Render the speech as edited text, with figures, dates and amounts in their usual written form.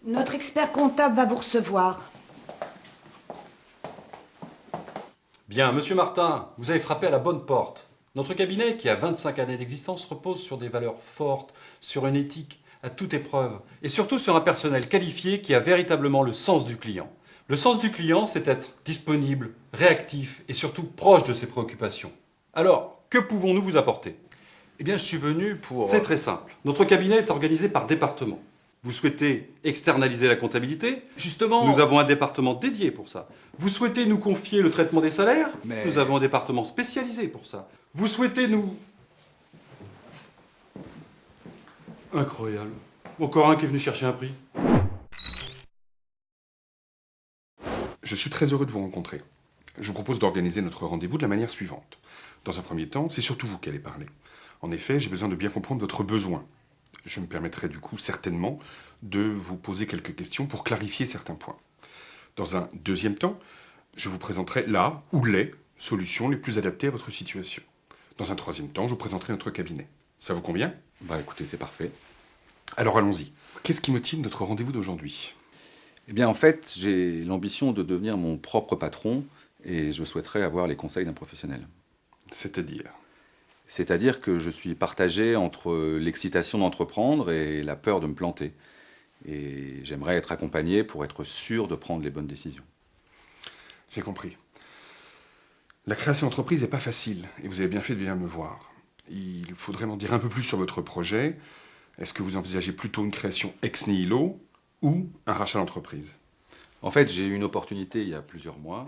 Notre expert comptable va vous recevoir. Bien, monsieur Martin, vous avez frappé à la bonne porte. Notre cabinet, qui a 25 années d'existence, repose sur des valeurs fortes, sur une éthique à toute épreuve, et surtout sur un personnel qualifié qui a véritablement le sens du client. Le sens du client, c'est être disponible, réactif et surtout proche de ses préoccupations. Alors, que pouvons-nous vous apporter? Eh bien, je suis venu pour... C'est très simple. Notre cabinet est organisé par département. Vous souhaitez externaliser la comptabilité? Justement... Nous avons un département dédié pour ça. Vous souhaitez nous confier le traitement des salaires? Mais... Nous avons un département spécialisé pour ça. Vous souhaitez nous... Incroyable. Encore un qui est venu chercher un prix. Je suis très heureux de vous rencontrer. Je vous propose d'organiser notre rendez-vous de la manière suivante. Dans un premier temps, c'est surtout vous qui allez parler. En effet, j'ai besoin de bien comprendre votre besoin. Je me permettrai du coup certainement de vous poser quelques questions pour clarifier certains points. Dans un deuxième temps, je vous présenterai la ou les solutions les plus adaptées à votre situation. Dans un troisième temps, je vous présenterai notre cabinet. Ça vous convient? Bah écoutez, c'est parfait. Alors allons-y. Qu'est-ce qui motive notre rendez-vous d'aujourd'hui? Eh bien, en fait, j'ai l'ambition de devenir mon propre patron et je souhaiterais avoir les conseils d'un professionnel. C'est-à-dire? C'est-à-dire que je suis partagé entre l'excitation d'entreprendre et la peur de me planter. Et j'aimerais être accompagné pour être sûr de prendre les bonnes décisions. J'ai compris. La création d'entreprise n'est pas facile, et vous avez bien fait de venir me voir. Il faudrait m'en dire un peu plus sur votre projet. Est-ce que vous envisagez plutôt une création ex nihilo ou un rachat d'entreprise? En fait, j'ai eu une opportunité il y a plusieurs mois.